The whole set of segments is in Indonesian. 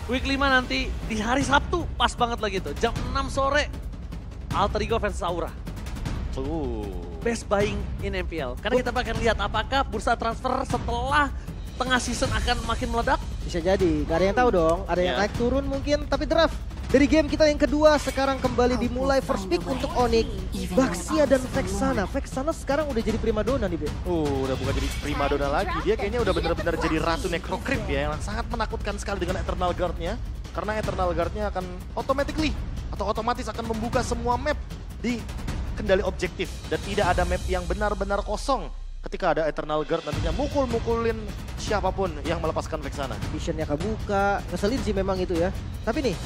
Week 5 nanti di hari Sabtu, pas banget lagi tuh. Jam 6 sore, Alter Ego versus Aura. Best buying in MPL. Karena kita akan lihat apakah bursa transfer setelah tengah season akan makin meledak. Bisa jadi, gak ada yang tahu dong. Ada yang naik turun mungkin, tapi draft. Dari game kita yang kedua sekarang kembali dimulai first pick untuk Onyx, Baxia dan Vexana. Vexana sekarang udah jadi primadona nih, Be. Udah bukan jadi primadona lagi. Dia kayaknya udah bener-bener jadi ratu Necrocrypt ya, yang sangat menakutkan sekali dengan Eternal Guard-nya. Karena Eternal Guard-nya akan otomatis akan membuka semua map di kendali objektif. Dan tidak ada map yang benar-benar kosong ketika ada Eternal Guard nantinya mukul-mukulin siapapun yang melepaskan Vexana. Visionnya kebuka, ngeselin sih memang itu ya. Tapi nih,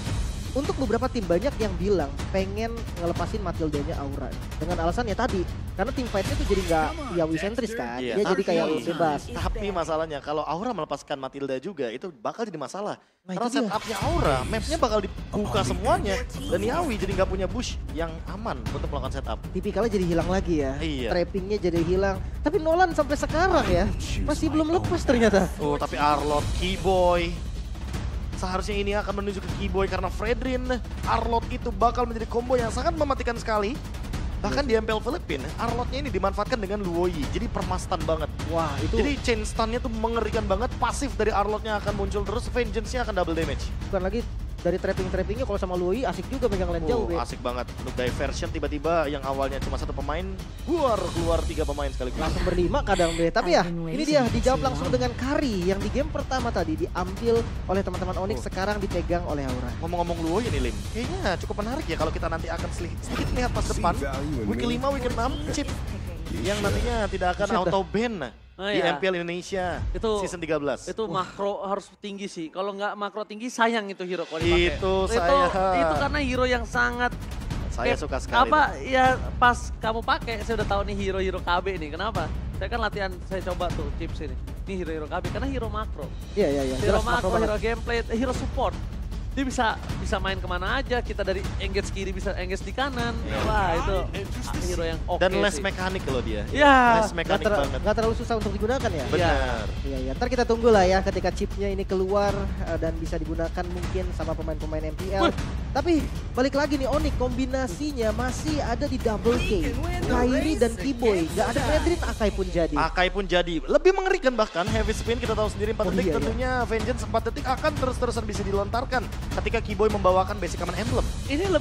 untuk beberapa tim banyak yang bilang pengen ngelepasin Matildanya Aura. Dengan alasannya tadi, karena tim fight-nya tuh jadi nggak Yawi sentris kan. Iya, Dia jadi kayak bebas. Tapi masalahnya kalau Aura melepaskan Matilda juga itu bakal jadi masalah. Nah, Karena itu dia. setupnya Aura, mapnya bakal dibuka semuanya. Dan Yawi jadi nggak punya bush yang aman untuk melakukan setup. Tipikalnya jadi hilang lagi ya. Iya. Trappingnya jadi hilang. Tapi Nolan sampai sekarang ya, masih belum lepas ternyata. Oh, tapi Arlot, Keyboy. Seharusnya ini akan menuju ke Keyboy karena Fredrin, Arlot itu bakal menjadi combo yang sangat mematikan sekali. Bahkan di MPL Filipina, Arlotnya ini dimanfaatkan dengan Luoyi. Jadi permastan banget. Wah, itu Jadi chain stun-nya tuh mengerikan banget. Pasif dari Arlotnya akan muncul terus. Vengeance-nya akan double damage. bukan lagi dari trappingnya kalau sama Luoyi asik juga megang lane jauh, Be. Asik banget. Untuk diversion tiba-tiba yang awalnya cuma satu pemain, keluar 3 pemain sekaligus. Langsung berlima kadang, Be. Tapi ya, ini dia dijawab langsung dengan Kari yang di game pertama tadi diambil oleh teman-teman Onyx, sekarang dipegang oleh Aura. Ngomong-ngomong Luoyi nih, Lim. Kayaknya cukup menarik ya kalau kita nanti akan sedikit lihat pas depan. Week 5, week 6, chip yang nantinya tidak akan Buset dah. auto-ban di iya. MPL Indonesia Itu- season 13. Itu makro harus tinggi sih. Kalau nggak makro tinggi, sayang itu hero kalau dipakai. Itu karena hero yang sangat Saya kayak suka sekali. apa ya, pas kamu pakai saya udah tahu nih hero-hero KB nih. Kenapa? Saya kan latihan, saya coba tuh tips ini. Ini hero-hero KB karena hero makro. Iya. Hero Jelas makro, banget. hero gameplay, hero support. Dia bisa main kemana aja, kita dari engage kiri bisa engage di kanan. Wah, itu hero yang oke Dan less sih. mekanik loh dia. Iya. Less mekanik banget. Nggak terlalu susah untuk digunakan ya? Benar. Iya. Ntar kita tunggu lah ya ketika chipnya ini keluar dan bisa digunakan mungkin sama pemain-pemain MPL. Tapi balik lagi nih Onyx, kombinasinya masih ada di double K. Kairi dan Keyboy, nggak ada Fredrin, Akai pun jadi. Akai pun jadi. Lebih mengerikan bahkan, heavy spin kita tahu sendiri 4 Oh, detik iya, tentunya Vengeance 4 detik akan terus-terusan bisa dilontarkan ketika Keyboy membawakan basic common emblem. Ini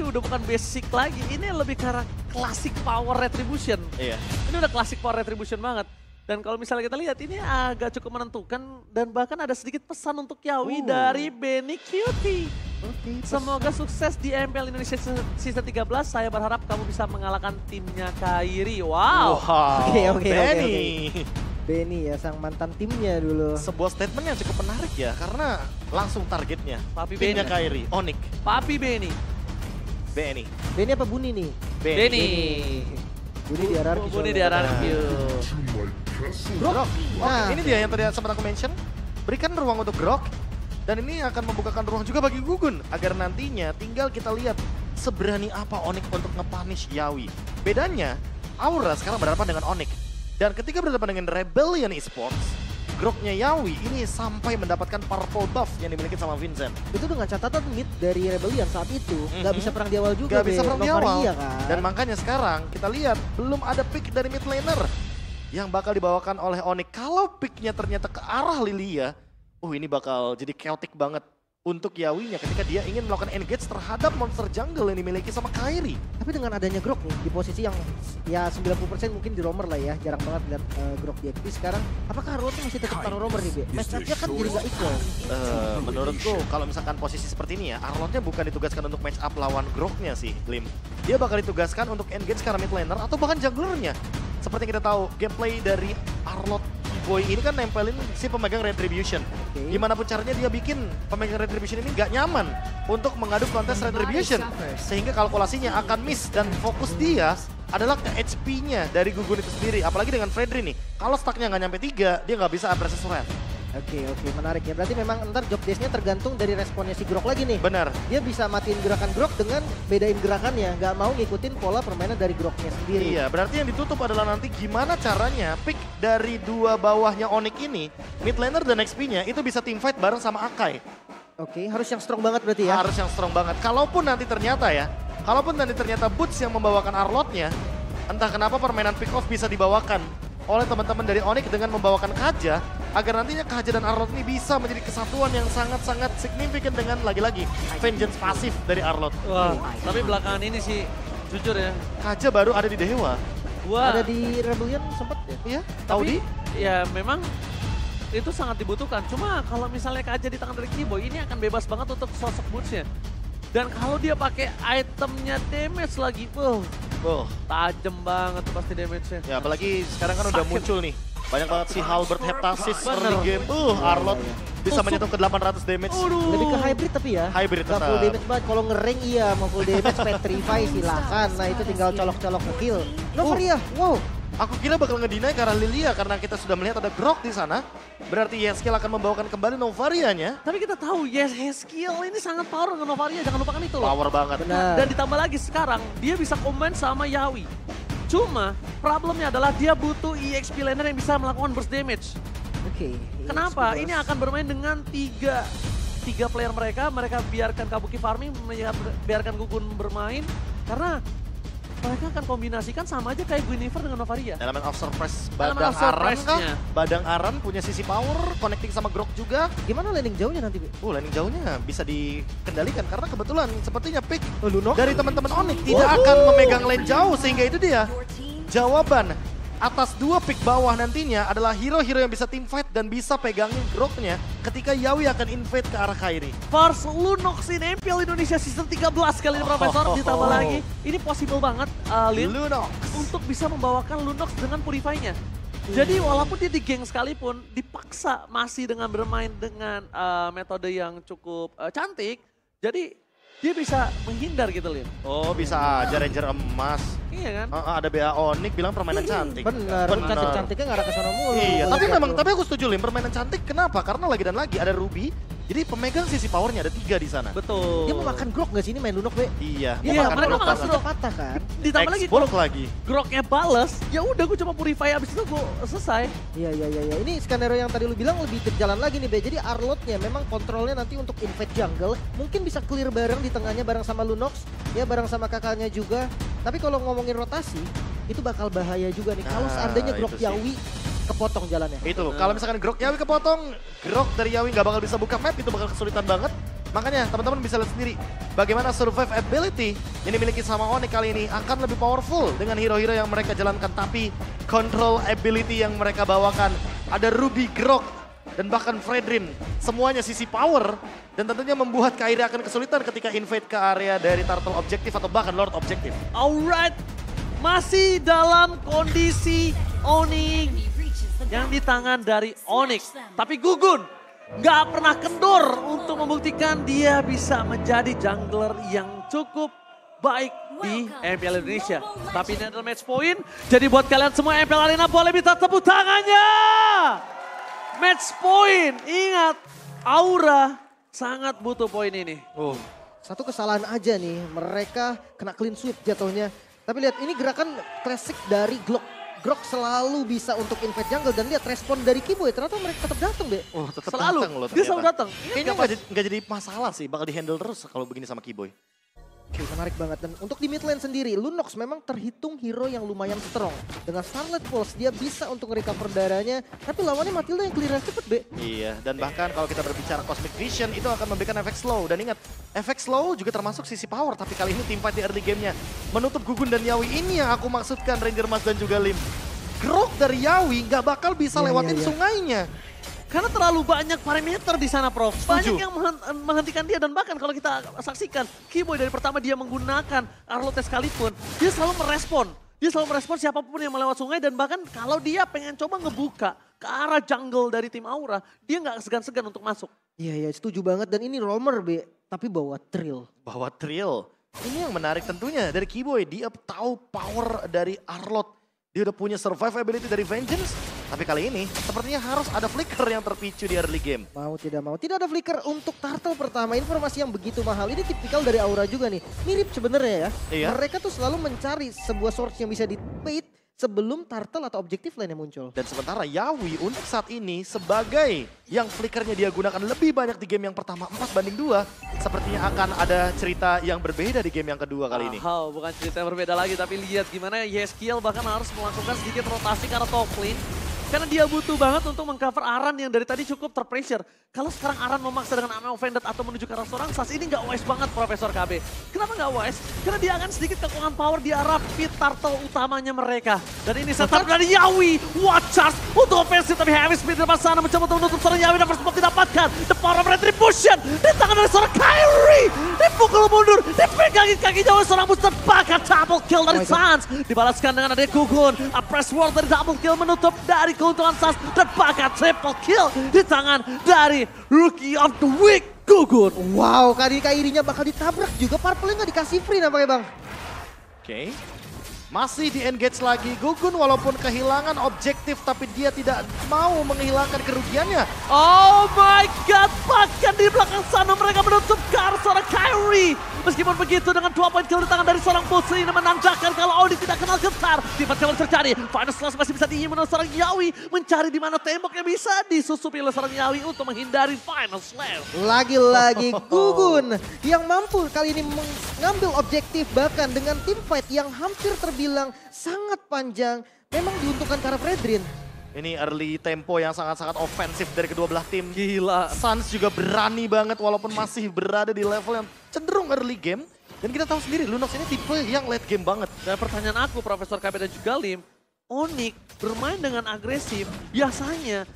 udah bukan basic lagi, ini lebih ke arah classic power retribution. Iya. Ini udah classic power retribution banget. Dan kalau misalnya kita lihat ini agak cukup menentukan dan bahkan ada sedikit pesan untuk Yawi dari Benny Cutie. Oke, Semoga sukses di MPL Indonesia season 13. Saya berharap kamu bisa mengalahkan timnya Kairi. Wow. Oke. Benny. Benny ya, sang mantan timnya dulu. Sebuah statement yang cukup menarik ya, karena langsung targetnya. Papi Timnya Benny. Kairi, Onyx, Papi Benny. Benny. Benny apa Buni nih? Benny. Buni di RRQ. Buni di RRQ. Grok. Nah. Ini dia yang tadi sempat aku mention. Berikan ruang untuk Grok. Dan ini akan membukakan ruang juga bagi Gugun. Agar nantinya tinggal kita lihat seberani apa Onyx untuk nge-punish Yawi. Bedanya, Aura sekarang berhadapan dengan Onyx. Dan ketika berhadapan dengan Rebellion Esports, Groknya Yawi ini sampai mendapatkan purple buff yang dimiliki sama Vincent. Itu dengan catatan mid dari Rebellion saat itu nggak bisa perang di awal juga. Gak bisa Be. perang di Novaria awal. kan. Dan makanya sekarang kita lihat belum ada pick dari mid laner yang bakal dibawakan oleh Onyx. Kalau picknya ternyata ke arah Lilia, ini bakal jadi chaotic banget untuk Yawinya ketika dia ingin melakukan engage terhadap monster jungle yang dimiliki sama Kairi. Tapi dengan adanya Grok nih di posisi yang ya 90% mungkin di roamer lah ya. Jarang banget lihat Grok di XP sekarang. Apakah Arlotnya masih tetap taruh roamer nih, Be? Match-up-nya kan jadi nggak equal. Menurutku kalau misalkan posisi seperti ini ya, Arlotnya bukan ditugaskan untuk match up lawan Groknya sih, Lim. Dia bakal ditugaskan untuk engage karena mid laner atau bahkan junglernya. Seperti yang kita tahu, gameplay dari Arlot Boy ini kan nempelin si pemegang Retribution. Gimana pun caranya dia bikin pemegang Retribution ini gak nyaman untuk mengadu kontes Retribution. Sehingga kalkulasinya akan miss dan fokus dia adalah ke HP-nya dari Gugun itu sendiri. Apalagi dengan Fredrin nih, kalau stacknya nggak nyampe 3, dia nggak bisa Abrasive Wrath. Oke, menarik ya. Berarti memang ntar job desk-nya tergantung dari responnya si Grok lagi nih. Benar. Dia bisa matiin gerakan Grok dengan bedain gerakannya. Nggak mau ngikutin pola permainan dari Groknya sendiri. Iya, berarti yang ditutup adalah nanti gimana caranya pick dari dua bawahnya Onyx ini, mid laner dan XP-nya itu bisa teamfight bareng sama Akai. Oke, harus yang strong banget berarti ya. Harus yang strong banget. Kalaupun nanti ternyata Boots yang membawakan Arlotnya, entah kenapa permainan pick off bisa dibawakan oleh teman-teman dari Onyx dengan membawakan Kaja, agar nantinya Kaja dan Arlot ini bisa menjadi kesatuan yang sangat-sangat signifikan dengan lagi-lagi vengeance pasif dari Arlot. Wah, tapi belakangan ini sih jujur ya. Kaja baru ada di Dewa. Wah, Ada di Rebellion sempet ya. Iya, Taudi. ya memang itu sangat dibutuhkan. Cuma kalau misalnya Kaja di tangan dari Keyboy, ini akan bebas banget untuk sosok Boots-nya. Dan kalau dia pakai itemnya damage lagi, tajam banget tuh pasti damage-nya. Ya apalagi sekarang kan udah Sakit. muncul nih. Banyak banget si Halberd Heptasis Bener. early game. Arlot bisa menyentuh ke 800 damage. Lebih ke hybrid tapi ya. Hybrid Nggak tetap. full damage banget. Kalau nge-rank iya mau full damage petrify silakan. Nah itu tinggal colok-colok nge-kill. Novaria, wow. Aku kira bakal ngedinai karena Lilia karena kita sudah melihat ada Grok di sana. Berarti Yeskiel akan membawakan kembali Novarianya. Tapi kita tahu Yeskiel ini sangat power dengan Novaria, jangan lupakan itu loh. Power banget. Benar. Dan ditambah lagi sekarang dia bisa combine sama Yawi. Cuma problemnya adalah dia butuh EXP laner yang bisa melakukan burst damage. Oke. Kenapa? Ini akan bermain dengan tiga player mereka biarkan Kabuki farming, biarkan Gugun bermain. Karena mereka akan kombinasikan sama aja kayak Guinevere dengan Novaria. Element of Surprise Element Badang of Aran kah? surprise-nya. Badang Aran punya sisi power, connecting sama Grok juga. Gimana landing jauhnya nanti, Be? Landing jauhnya bisa dikendalikan karena kebetulan sepertinya pick Lunox? dari teman-teman Onyx tidak akan memegang lane jauh sehingga itu dia jawaban atas dua pick bawah nantinya adalah hero-hero yang bisa teamfight dan bisa pegangin Groknya ketika Yawi akan invade ke arah Kairi. First Lunox in MPL Indonesia Season 13 kali ini Profesor. Ditambah lagi, ini possible banget Lin Lunox. untuk bisa membawakan Lunox dengan Purify-nya. Jadi walaupun dia di geng sekalipun, dipaksa masih dengan bermain dengan metode yang cukup cantik. Jadi dia bisa menghindar gitu Lin. Oh bisa aja Ranger emas. Iya kan? Ada BA Onyx bilang permainan cantik. Bener, cantik-cantiknya nggak ada kesana mulu. Iya, Boleh lihat tuh. tapi aku setuju Lim, permainan cantik kenapa? Karena lagi dan lagi ada Ruby, jadi pemegang sisi powernya ada 3 di sana. Betul. Dia mau makan Grok nggak sih ini main Lunox, Be? Iya, Iya, makan mereka Grok makan banget. Grok. Patah kan? Ditambah lagi Explode lagi. Groknya bales, ya udah gue cuma Purify abis itu gue selesai. Iya. Ini skenario yang tadi lu bilang lebih berjalan lagi nih, Be. Jadi Arlotnya memang kontrolnya nanti untuk invade jungle. Mungkin bisa clear bareng di tengahnya bareng sama Lunox. Ya bareng sama kakaknya juga. Tapi kalau ngomongin rotasi, itu bakal bahaya juga nih. Kalau Nah, seandainya Grok itu sih. Yawi kepotong jalannya. Itu, kalau misalkan Grok Yawi kepotong, Grok dari Yawi nggak bakal bisa buka map, itu bakal kesulitan banget. Makanya teman-teman bisa lihat sendiri bagaimana survive ability yang dimiliki sama Onyx kali ini akan lebih powerful dengan hero-hero yang mereka jalankan. Tapi control ability yang mereka bawakan, ada Ruby, Grok, dan bahkan Fredrin. Semuanya sisi power dan tentunya membuat Kairi akan kesulitan ketika invade ke area dari Turtle Objective atau bahkan Lord Objective. Alright, masih dalam kondisi Onyx yang di tangan dari Onyx. Tapi Gugun nggak pernah kendor untuk membuktikan dia bisa menjadi jungler yang cukup baik di MPL Indonesia. Tapi ini adalah match point, jadi buat kalian semua MPL Arena boleh minta tepuk tangannya. Match point, ingat Aura sangat butuh poin ini. Satu kesalahan aja nih, mereka kena clean sweep jatuhnya. Tapi lihat ini gerakan klasik dari Grok selalu bisa untuk invade jungle dan lihat respon dari Keyboy. Ternyata mereka tetap datang, Be. Tetap Selalu, datang loh dia ternyata. selalu datang. Kayaknya nggak jadi masalah sih, bakal di-handle terus kalau begini sama Keyboy. Oke, menarik banget. Dan untuk di mid lane sendiri, Lunox memang terhitung hero yang lumayan strong. Dengan Starlight Pulse, dia bisa untuk recover darahnya. Tapi lawannya Matilda yang clear cepet, Be. Iya, dan bahkan kalau kita berbicara Cosmic Vision, itu akan memberikan efek slow. Dan ingat, efek slow juga termasuk sisi power. Tapi kali ini teamfight di early game-nya menutup Gugun dan Yawi. Ini yang aku maksudkan Ranger Mas dan juga Lim. Grok dari Yawi nggak bakal bisa lewatin sungainya. Karena terlalu banyak parameter di sana, Prof. Setuju. Banyak yang menghentikan dia dan bahkan kalau kita saksikan, Keyboy dari pertama dia menggunakan Arlot sekalipun, dia selalu merespon. Dia selalu merespon siapapun yang melewat sungai dan bahkan kalau dia pengen coba ngebuka ke arah jungle dari tim Aura, dia nggak segan-segan untuk masuk. Iya, setuju banget. Dan ini roamer, Be. Tapi bawa Trill. Bawa Trill. Ini yang menarik tentunya dari Keyboy. Dia tahu power dari Arlot. Dia udah punya survive ability dari Vengeance. Tapi kali ini sepertinya harus ada flicker yang terpicu di early game. Mau tidak mau, tidak ada flicker untuk turtle pertama. Informasi yang begitu mahal, ini tipikal dari Aura juga nih. Mirip sebenarnya ya. Iya. Mereka tuh selalu mencari sebuah source yang bisa di-bait sebelum turtle atau objektif lain yang muncul. Dan sementara Yawi untuk saat ini sebagai yang flickernya dia gunakan lebih banyak di game yang pertama 4-2. Sepertinya akan ada cerita yang berbeda di game yang kedua kali ini. Bukan cerita yang berbeda lagi, tapi lihat gimana Yeskiel bahkan harus melakukan sedikit rotasi karena top lane. Karena dia butuh banget untuk mengcover Aran yang dari tadi cukup terpressure. Kalau sekarang Aran memaksa dengan unoffended atau menuju ke arah seorang Sas, ini nggak wise banget Profesor KB. Kenapa nggak wise? Karena dia akan sedikit kekurangan power di arah pit turtle utamanya mereka. Dan ini setup dari Yawi. Watchers untuk ofensif, tapi heavy speed di depan sana mencoba untuk menutup seorang Yawi dan first blood didapatkan. The power of retribution di tangan dari seorang Kyrie. Dipukul mundur, dipegangin kakinya oleh seorang booster bakar. Double kill dari Sans. Dibalaskan dengan adanya Gugun. A press ward dari double kill menutup dari keuntungan Sans. Dan bakar triple kill di tangan dari Rookie of the Week, Gugun. Wow, Kyrie-nya bakal ditabrak juga. Purple nggak dikasih free nampaknya Bang. Oke. Masih di-engage lagi Gugun walaupun kehilangan objektif tapi dia tidak mau menghilangkan kerugiannya. Oh my god, bahkan di belakang sana mereka menutup ke arah seorang Kyrie. Meskipun begitu dengan 2 poin kill di tangan dari seorang Putri ini menandakan kalau Audi tidak kenal getar. Tiba kembali terjadi, Final Slash masih bisa diimun oleh seorang Yawi. Mencari di mana temboknya bisa disusupi oleh seorang Yawi untuk menghindari Final Slash. Lagi-lagi Gugun yang mampu kali ini mengambil objektif bahkan dengan tim fight yang hampir terbilang sangat panjang. Memang diuntungkan ke arah Fredrin. Ini early tempo yang sangat-sangat ofensif dari kedua belah tim. Gila. Suns juga berani banget walaupun masih berada di level yang cenderung early game. Dan kita tahu sendiri Lunox ini tipe yang late game banget. Dan pertanyaan aku Profesor KB dan juga Lim, Onyx bermain dengan agresif biasanya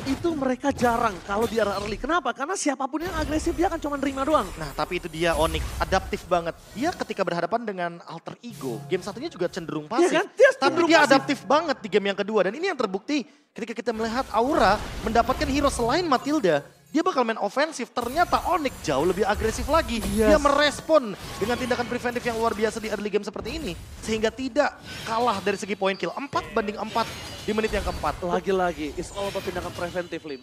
itu mereka jarang kalau di arah early. Kenapa? Karena siapapun yang agresif dia akan cuma nerima doang. Nah tapi itu dia Onyx, adaptif banget. Dia ketika berhadapan dengan alter ego, game satunya juga cenderung pasif. Iya kan? Dia Tapi cenderung dia pasif. adaptif banget di game yang kedua. Dan ini yang terbukti ketika kita melihat Aura mendapatkan hero selain Matilda. Dia bakal main ofensif, ternyata Onyx jauh lebih agresif lagi. Yes. Dia merespon dengan tindakan preventif yang luar biasa di early game seperti ini. Sehingga tidak kalah dari segi poin kill. 4-4 di menit yang keempat. Lagi-lagi, it's all about tindakan preventif, Lim.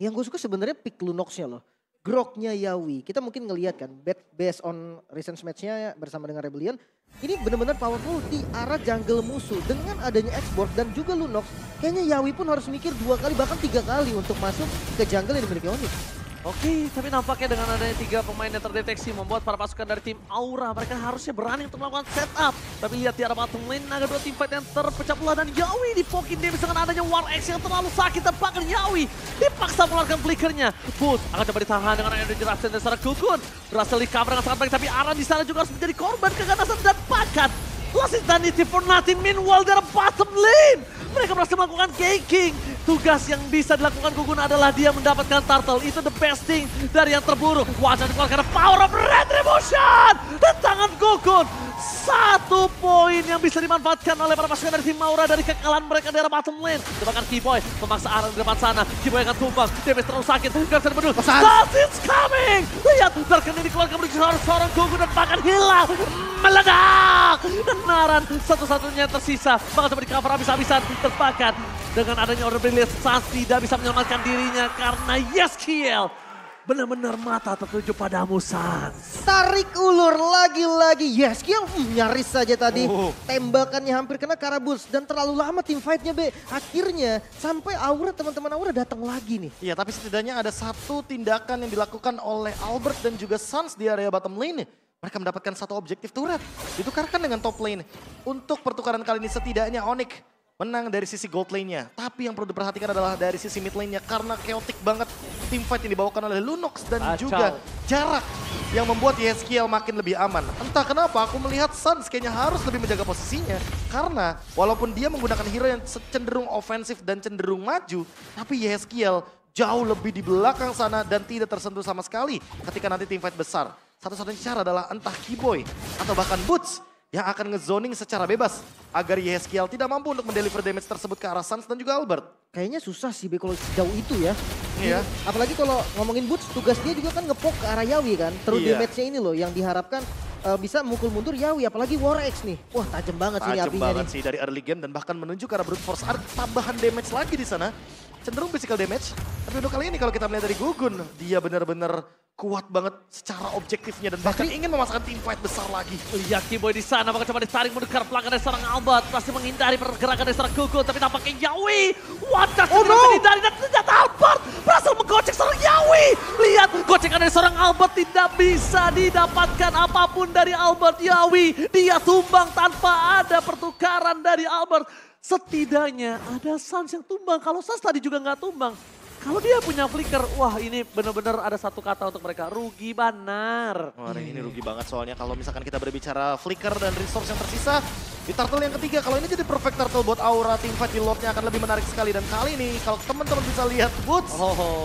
Yang gue suka sebenarnya pick Lunox-nya loh. Groknya Yawi. Kita mungkin ngelihat kan, based on recent match-nya bersama dengan Rebellion. Ini benar-benar powerful di arah jungle musuh. Dengan adanya X-Borg dan juga Lunox, kayaknya Yawi pun harus mikir 2 kali bahkan 3 kali untuk masuk ke jungle yang dimiliki Onyx. Oke, tapi nampaknya dengan adanya 3 pemain yang terdeteksi membuat para pasukan dari tim Aura mereka harusnya berani untuk melakukan setup. Tapi lihat di arah bottom lane ada 2 tim fight yang terpecah belah dan Yawi dipokin Davis dengan adanya War X yang terlalu sakit dan bahkan Yawi dipaksa mengeluarkan flickernya. Boots akan coba ditahan dengan energy rush dan seorang Gugun. Berhasil di cover dengan sangat baik tapi Aran di sana juga harus menjadi korban keganasan dan bahkan lost insanity for nothing. Meanwhile dari bottom lane mereka berhasil melakukan ganking. Tugas yang bisa dilakukan Gugun adalah dia mendapatkan turtle. Itu the best thing dari yang terburu. Wajah dikeluarkan power of retribution dan tangan Gugun. 1 poin yang bisa dimanfaatkan oleh para pasukan dari tim Aura dari kekalahan mereka di arah bottom lane. Bahkan Keyboy memaksa Aran di depan sana. Keyboy akan tumbang. Davis terlalu sakit. Gak bisa dibendul. Sans is coming. Lihat terkena dikeluarkan menuju seorang Gugun dan bahkan hilang. Meledak. Dan Aran satu-satunya yang tersisa. Bahkan coba di cover habis-habisan. Terbakar. Dengan adanya order brilliant, Sans tidak bisa menyelamatkan dirinya karena Yeskiel benar-benar mata tertuju padamu, Sans. Tarik ulur lagi-lagi. Yeskiel nyaris saja tadi. Tembakannya hampir kena Karabus dan terlalu lama tim fight-nya Be. Akhirnya sampai Aura, teman-teman Aura datang lagi nih. Iya tapi setidaknya ada 1 tindakan yang dilakukan oleh Albert dan juga Suns di area bottom lane. Mereka mendapatkan 1 objektif turret. Ditukarkan dengan top lane. Untuk pertukaran kali ini setidaknya Onyx menang dari sisi gold lane-nya. Tapi yang perlu diperhatikan adalah dari sisi mid lane-nya. Karena chaotic banget team fight yang dibawakan oleh Lunox dan juga jarak yang membuat Yeskiel makin lebih aman. Entah kenapa aku melihat Suns kayaknya harus lebih menjaga posisinya. Karena walaupun dia menggunakan hero yang cenderung ofensif dan cenderung maju. Tapi Yeskiel jauh lebih di belakang sana dan tidak tersentuh sama sekali ketika nanti team fight besar. Satu-satunya cara adalah entah Keyboy atau bahkan Boots yang akan ngezoning secara bebas agar Yeskiel tidak mampu untuk mendeliver damage tersebut ke arah Suns dan juga Albert. Kayaknya susah sih Be kalau sejauh itu ya. Iya. Apalagi kalau ngomongin Boots, tugas dia juga kan ngepok ke arah Yawi kan. Terus Iya. damage-nya ini loh yang diharapkan bisa mukul mundur Yawi, apalagi War-X nih. Wah tajam banget sih Tajam apinya banget nih. sih dari early game dan bahkan menuju ke arah brute force. Ada tambahan damage lagi di sana. Cenderung physical damage. Tapi untuk kali ini kalau kita melihat dari Gugun, dia benar-benar kuat banget secara objektifnya dan bahkan ingin memasukkan team fight besar lagi. Lihat Kiboy di sana, maka coba ditarik mendekat belakang dari seorang Albert. Pasti menghindari pergerakan dari seorang Gugun, tapi tampaknya Yawi. Wajah tidak bisa dihindari dan ternyata Albert berhasil menggocek seorang Yawi. Lihat, gocekan dari seorang Albert tidak bisa didapatkan apapun dari Albert. Yawi, dia tumbang tanpa ada pertukaran dari Albert. Setidaknya ada Sans yang tumbang, kalau Sans tadi juga nggak tumbang. Kalau dia punya flicker, wah ini benar-benar ada satu kata untuk mereka, rugi benar. Wah, ini rugi banget soalnya kalau misalkan kita berbicara flicker dan resource yang tersisa di turtle yang ketiga. Kalau ini jadi perfect turtle buat Aura, team fight di Lordnya akan lebih menarik sekali. Dan kali ini kalau teman-teman bisa lihat Woods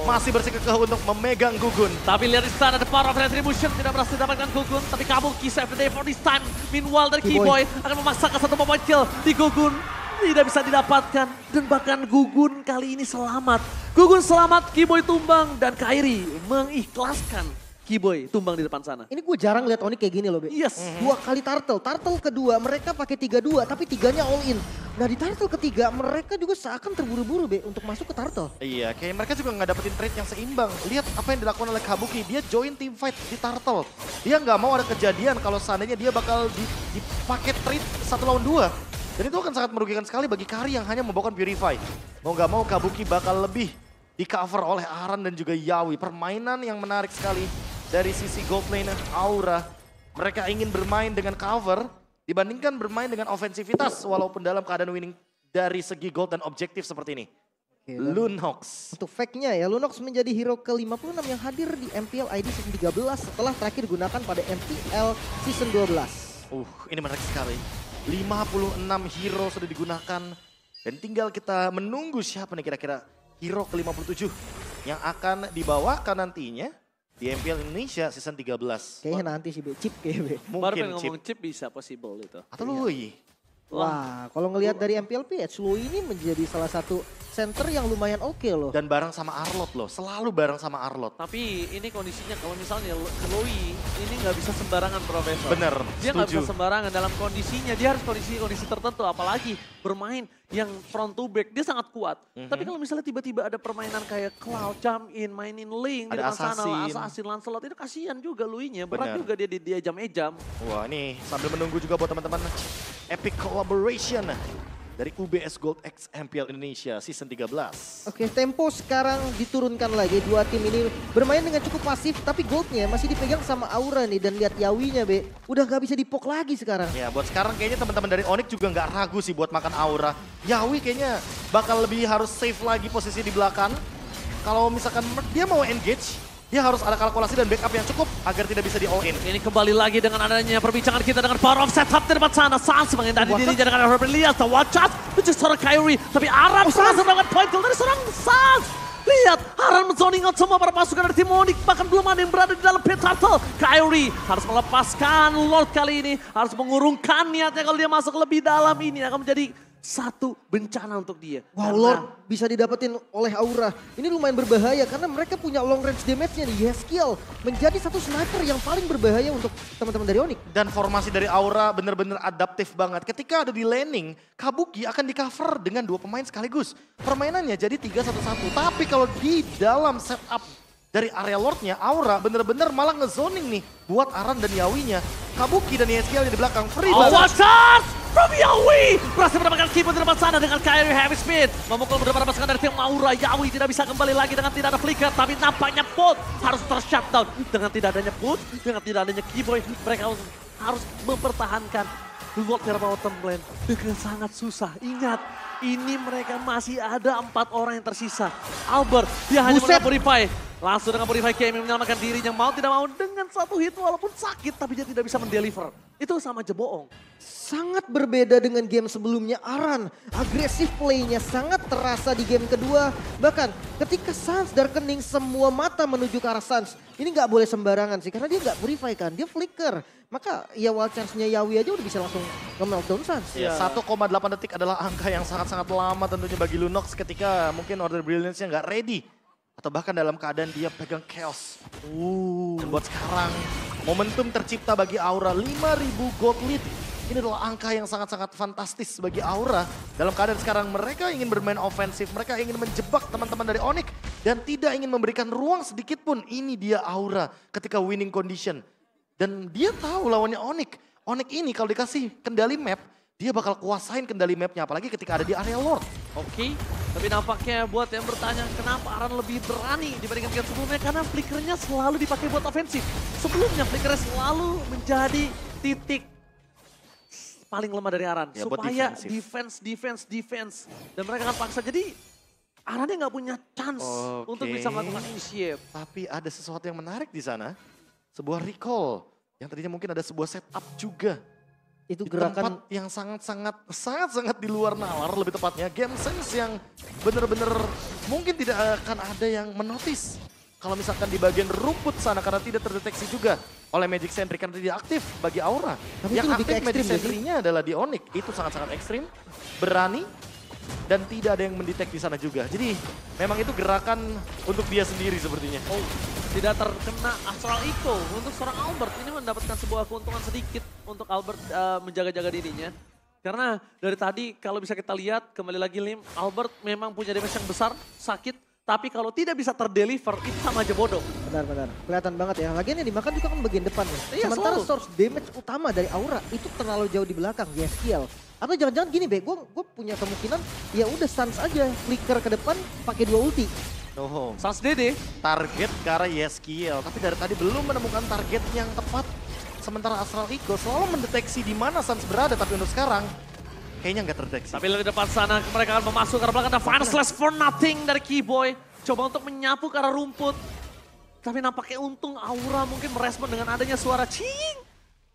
masih bersikukuh untuk memegang Gugun. Tapi lihat di sana, the power of retribution tidak berhasil didapatkan Gugun. Tapi Kabuki save the day for this time. Meanwhile dari Kiboy akan memaksakan satu moment kill di Gugun. Tidak bisa didapatkan dan bahkan Gugun kali ini selamat. Gugun selamat, Kiboy tumbang dan Kairi mengikhlaskan Kiboy tumbang di depan sana. Ini gue jarang lihat Onyx kayak gini loh, Be. Yes. 2 kali turtle. Turtle kedua mereka pakai 3-2 tapi 3-nya all in. Nah di turtle ketiga mereka juga seakan terburu-buru, Be, untuk masuk ke turtle. Iya, kayak mereka juga nggak dapetin trade yang seimbang. Lihat apa yang dilakukan oleh Kabuki, dia join team fight di turtle. Dia nggak mau ada kejadian kalau seandainya dia bakal dipakai trade 1 lawan 2. Dan itu akan sangat merugikan sekali bagi Kari yang hanya membawakan Purify. Mau nggak mau Kabuki bakal lebih di cover oleh Aran dan juga Yawi. Permainan yang menarik sekali dari sisi gold lane Aura. Mereka ingin bermain dengan cover dibandingkan bermain dengan ofensivitas walaupun dalam keadaan winning dari segi gold dan objektif seperti ini. Lunox. Untuk fact-nya ya, Lunox menjadi hero ke-56 yang hadir di MPL ID Season 13 setelah terakhir digunakan pada MPL Season 12. Ini menarik sekali. 56 hero sudah digunakan dan tinggal kita menunggu siapa nih kira-kira hero ke-57 yang akan dibawakan nantinya di MPL Indonesia Season 13. Kayaknya nanti sih, Be. Chip kayaknya, Be. Baru pengen Mungkin ngomong chip bisa possible itu. Atau Lui. Wah, kalau ngelihat dari MPL PH, Lui ini menjadi salah satu center yang lumayan oke loh. Dan bareng sama Arlot loh, selalu bareng sama Arlot. Tapi ini kondisinya kalau misalnya Chloe ini nggak bisa sembarangan Profesor. Bener, Dia nggak setuju. bisa sembarangan dalam kondisinya. Dia harus kondisi tertentu, apalagi bermain yang front to back. Dia sangat kuat. Tapi kalau misalnya tiba-tiba ada permainan kayak Cloud, jump in, mainin Link di Ada depan sana, Assassin. Assassin, Lancelot, itu kasihan juga Lui-nya. Berat Bener. juga dia ejam-ejam. Wah ini sambil menunggu juga buat teman-teman Epic Collaboration dari UBS Gold X MPL Indonesia Season 13. Oke, tempo sekarang diturunkan lagi. Dua tim ini bermain dengan cukup pasif, tapi goldnya masih dipegang sama Aura nih. Dan lihat Yawinya, Be. Udah gak bisa dipok lagi sekarang. Ya buat sekarang kayaknya teman-teman dari Onyx juga nggak ragu sih buat makan Aura. Yawi kayaknya bakal lebih harus save lagi posisi di belakang. Kalau misalkan dia mau engage, dia harus ada kalkulasi dan backup yang cukup agar tidak bisa di all in. Ini kembali lagi dengan adanya perbincangan kita dengan power of setup di depan sana. Sans menghindari dirinya dengan Herbert Lias. The watch out menuju seorang Kyrie. Tapi Aran berhasil mendapatkan point kill dari seorang Sans. Lihat, Aran menzoning out semua para pasukan dari tim Onyx. Bahkan belum ada yang berada di dalam pit turtle. Kyrie harus melepaskan Lord kali ini. Harus mengurungkan niatnya kalau dia masuk lebih dalam ini. Akan menjadi satu bencana untuk dia. Wow, Karena Lord bisa didapetin oleh Aura. Ini lumayan berbahaya karena mereka punya long range damage-nya nih. Yeskiel menjadi satu sniper yang paling berbahaya untuk teman-teman dari Onyx. Dan formasi dari Aura benar-benar adaptif banget. Ketika ada di laning, Kabuki akan di cover dengan 2 pemain sekaligus. Permainannya jadi 3-1-1. Tapi kalau di dalam setup dari area Lordnya, Aura benar-benar malah ngezoning nih buat Aran dan Yawinya. Kabuki dan Yeskiel di belakang free banget. Awas Sans! From Yawi berhasil mendapatkan keyboard di depan sana dengan Kyrie heavy speed. Memukul beberapa pasukan dari tim Aura. Yawi tidak bisa kembali lagi dengan tidak ada flicker. Tapi nampaknya Put harus ter-shutdown. Dengan tidak adanya Put, dengan tidak adanya Keyboy. Mereka harus mempertahankan Lord dari bottom lane dengan sangat susah. Ingat, ini mereka masih ada 4 orang yang tersisa. Albert, dia hanya menggunakan Purify. Langsung dengan Purify Game menyelamatkan dirinya. Mau tidak mau dengan 1 hit walaupun sakit. Tapi dia tidak bisa mendeliver. Itu sama aja bohong. Sangat berbeda dengan game sebelumnya. Aran agresif playnya sangat terasa di game kedua. Bahkan ketika Sans Darkening semua mata menuju ke arah Sans. Ini nggak boleh sembarangan sih karena dia nggak purify kan. Dia flicker. Maka ya wild charge-nya Yawi aja udah bisa langsung nge-meltdown Sans. Ya, 1,8 detik adalah angka yang sangat-sangat lama tentunya bagi Lunox ketika mungkin Order Brilliance-nya nggak ready atau bahkan dalam keadaan dia pegang chaos. Dan buat sekarang, momentum tercipta bagi Aura 5.000 gold lead. Ini adalah angka yang sangat-sangat fantastis bagi Aura. Dalam keadaan sekarang mereka ingin bermain ofensif, mereka ingin menjebak teman-teman dari Onyx dan tidak ingin memberikan ruang sedikit pun. Ini dia Aura ketika winning condition. Dan dia tahu lawannya Onyx. Onyx ini kalau dikasih kendali map, dia bakal kuasain kendali mapnya, apalagi ketika ada di area Lord. Oke, tapi nampaknya buat yang bertanya kenapa Aran lebih berani dibandingkan game sebelumnya, karena flickernya selalu dipakai buat ofensif. Sebelumnya flickernya selalu menjadi titik paling lemah dari Aran, ya, supaya defense. Dan mereka akan paksa, jadi Arannya nggak punya chance untuk bisa melakukan initiate. Tapi ada sesuatu yang menarik di sana, sebuah recall yang tadinya mungkin ada sebuah setup juga. Itu Di gerakan tempat yang sangat-sangat di luar nalar, lebih tepatnya game sense yang benar-benar mungkin tidak akan ada yang menotis. Kalau misalkan di bagian rumput sana karena tidak terdeteksi juga oleh Magic Sentry karena tidak aktif bagi Aura. Tapi yang itu lebih aktif ke Magic ekstrim, Sentry-nya adalah di Onyx. Itu sangat-sangat ekstrim, berani, dan tidak ada yang mendetek di sana juga. Jadi memang itu gerakan untuk dia sendiri sepertinya. Oh, tidak terkena Astral Echo untuk seorang Albert. Ini mendapatkan sebuah keuntungan sedikit untuk Albert menjaga-jaga dirinya. Karena dari tadi kalau bisa kita lihat, kembali lagi Lim, Albert memang punya damage yang besar, sakit. Tapi kalau tidak bisa terdeliver, itu sama aja bodoh. benar-benar kelihatan banget ya. Lagian yang dimakan juga kan bagian depan nih. Iya, Sementara selalu. source damage utama dari Aura itu terlalu jauh di belakang, Yeskiel. Atau jangan-jangan gini Be, gue punya kemungkinan ya udah stance aja, flicker ke depan pakai 2 ulti. Oh, Sans Dede, target ke arah Yeskiel, tapi dari tadi belum menemukan target yang tepat. Sementara Astral Eagle selalu mendeteksi di mana Sans berada, tapi untuk sekarang kayaknya nggak terdeteksi. tapi di depan sana mereka akan memasuk ke belakang. Ada Final Slash for nothing dari Keyboy. Coba untuk menyapu ke arah rumput. Tapi nampaknya untung Aura mungkin merespon dengan adanya suara cing.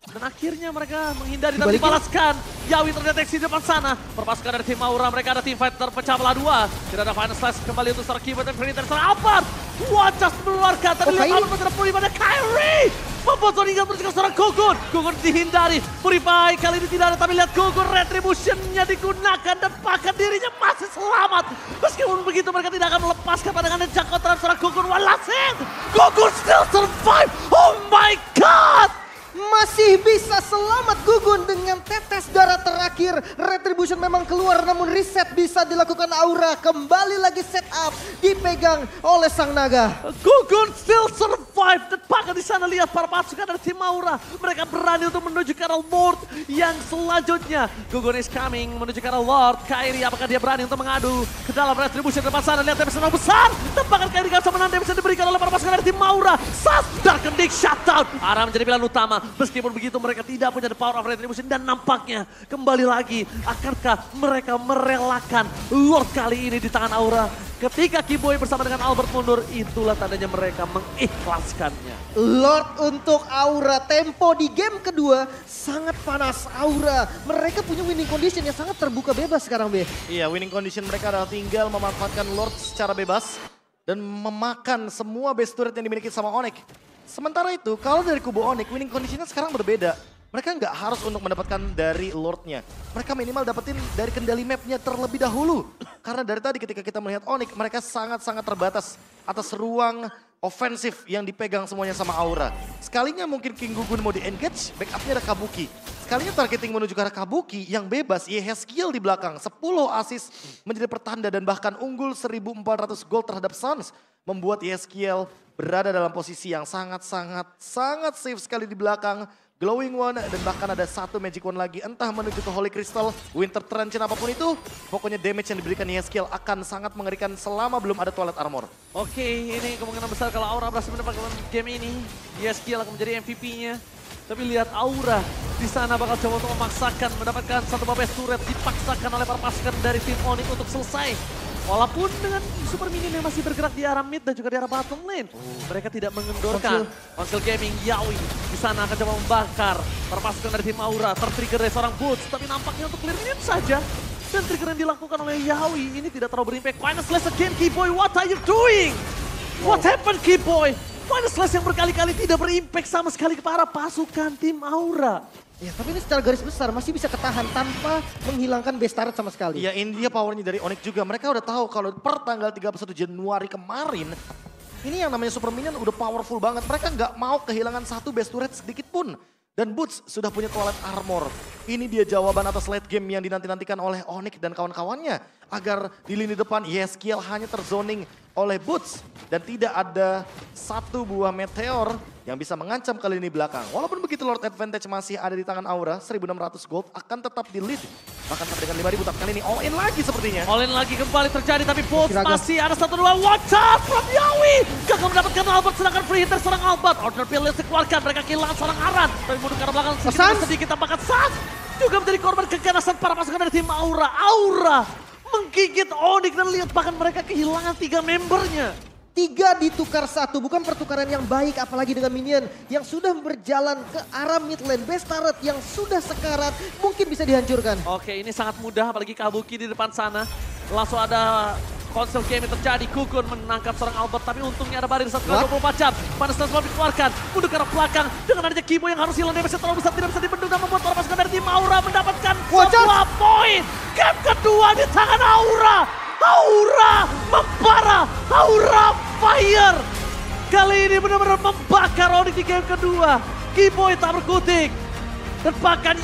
Dan akhirnya mereka menghindari dan Dibalikin. dibalaskan. Yawi terdeteksi di depan sana. Perpasukan dari tim Aura, mereka ada tim fight terpecah belah 2. Tidak ada Final Slash kembali untuk seorang Keyboy dan Freddy dari seorang Albert. Wajah mengeluarkan, tapi lihat Kyrie. Albert tidak pulih pada Kyrie. Membuat hingga berjika seorang Gugun. Gugun dihindari. Purify kali ini tidak ada, tapi lihat Gugun retribution-nya digunakan dan bahkan dirinya masih selamat. Meskipun begitu mereka tidak akan melepaskan pandangan dan jangkauan seorang Gugun. One last hit. Gugun still survive. Oh my god. Masih bisa selamat Gugun dengan tetes darah terakhir. Retribution memang keluar namun reset bisa dilakukan Aura. Kembali lagi setup dipegang oleh Sang Naga. Gugun still survive. Dan bahkan di sana lihat para pasukan dari tim Aura. Mereka berani untuk menuju ke arah Lord yang selanjutnya. Gugun is coming menuju ke arah Lord. Kyrie apakah dia berani untuk mengadu ke dalam Retribution depan sana. Lihat damage yang besar. Dan bahkan Kyrie gak bisa menang damage yang diberikan oleh para pasukan dari tim Aura. Sas Dark Dick shutdown. Aura menjadi pilihan utama. Meskipun begitu mereka tidak punya the power of retribution dan nampaknya kembali lagi akankah mereka merelakan Lord kali ini di tangan Aura. Ketika Keyboy bersama dengan Albert mundur, itulah tandanya mereka mengikhlaskannya. Lord untuk Aura. Tempo di game kedua sangat panas Aura. Mereka punya winning condition yang sangat terbuka bebas sekarang Be. Iya, winning condition mereka adalah tinggal memanfaatkan Lord secara bebas dan memakan semua base turret yang dimiliki sama Onyx. Sementara itu, kalau dari kubu Onyx, winning conditionnya sekarang berbeda. Mereka nggak harus untuk mendapatkan dari Lordnya. Mereka minimal dapetin dari kendali mapnya terlebih dahulu. Karena dari tadi ketika kita melihat Onyx, mereka sangat-sangat terbatas atas ruang ofensif yang dipegang semuanya sama Aura. Sekalinya mungkin King Gugun mau di-engage, backupnya ada Kabuki. Sekalinya targeting menuju ke arah Kabuki yang bebas, Yeskiel di belakang. 10 assist menjadi pertanda dan bahkan unggul 1.400 gold terhadap Suns. Membuat Yeskiel berada dalam posisi yang sangat safe sekali di belakang. Glowing One dan bahkan ada satu Magic One lagi entah menuju ke Holy Crystal, Winter Trench apapun itu. Pokoknya damage yang diberikan Yeskiel akan sangat mengerikan selama belum ada Twilight Armor. Oke, ini kemungkinan besar kalau Aura berhasil mendapatkan game ini, Yeskiel akan menjadi MVP-nya. Tapi lihat Aura di sana bakal coba untuk memaksakan mendapatkan satu babes turret dipaksakan oleh para pasukan dari tim Onyx untuk selesai. Walaupun dengan super minion yang masih bergerak di arah mid dan juga di arah bottom lane. Mereka tidak mengendorkan. Konsil Gaming, Yawi di sana akan coba membakar para pasukan dari tim Aura. Tertrigger dari seorang Boots, tapi nampaknya untuk clear minion saja. Dan trigger yang dilakukan oleh Yawi ini tidak terlalu berimpact. Final Slash again, Keyboy, what are you doing? What happened, Keyboy? Final Slash yang berkali-kali tidak berimpact sama sekali kepada pasukan tim Aura. Ya, tapi ini secara garis besar masih bisa ketahan tanpa menghilangkan base turret sama sekali. Ya ini dia powernya dari Onyx juga. Mereka udah tahu kalau per tanggal 31 Januari kemarin, ini yang namanya Super Minion udah powerful banget. Mereka nggak mau kehilangan satu base turret sedikit pun. Dan Boots sudah punya Twilight Armor. Ini dia jawaban atas late game yang dinanti-nantikan oleh Onyx dan kawan-kawannya. Agar di lini depan Yeskiel hanya terzoning oleh Boots. Dan tidak ada satu buah meteor yang bisa mengancam ke lini belakang. Walaupun begitu Lord Advantage masih ada di tangan Aura, 1600 gold akan tetap di lead. Bahkan sampai dengan 5000, tapi kali ini all in lagi sepertinya. All in lagi kembali terjadi, tapi Bolts masih ada 1-2. Watch out from Yawi! Gagal mendapatkan Albert, sedangkan free hitter serang Albert. Order Pill dikeluarkan, mereka kehilangan seorang Aran. Tapi mundur ke arah belakang sedikit tampakkan Sans juga menjadi korban keganasan para pasukan dari tim Aura. Aura menggigit Onyx dan lihat bahkan mereka kehilangan 3 membernya. 3 ditukar 1, bukan pertukaran yang baik apalagi dengan minion yang sudah berjalan ke arah mid lane. Base turret yang sudah sekarat mungkin bisa dihancurkan. Oke, ini sangat mudah apalagi Kabuki di depan sana. Langsung ada konsel game yang terjadi. Kukun menangkap seorang Albert, tapi untungnya ada barir 1x24 jam. Panas dan selalu dikeluarkan, mundur ke arah belakang. Dengan adanya Kimo yang harus hilang damage terlalu besar, tidak bisa dibendung dan membuat para pasukan dari tim Aura mendapatkan sebuah poin. Game kedua di tangan Aura. Aura membara, Aura fire. Kali ini benar-benar membakar Onyx di game kedua. Kimo tak berkutik. Dan bahkan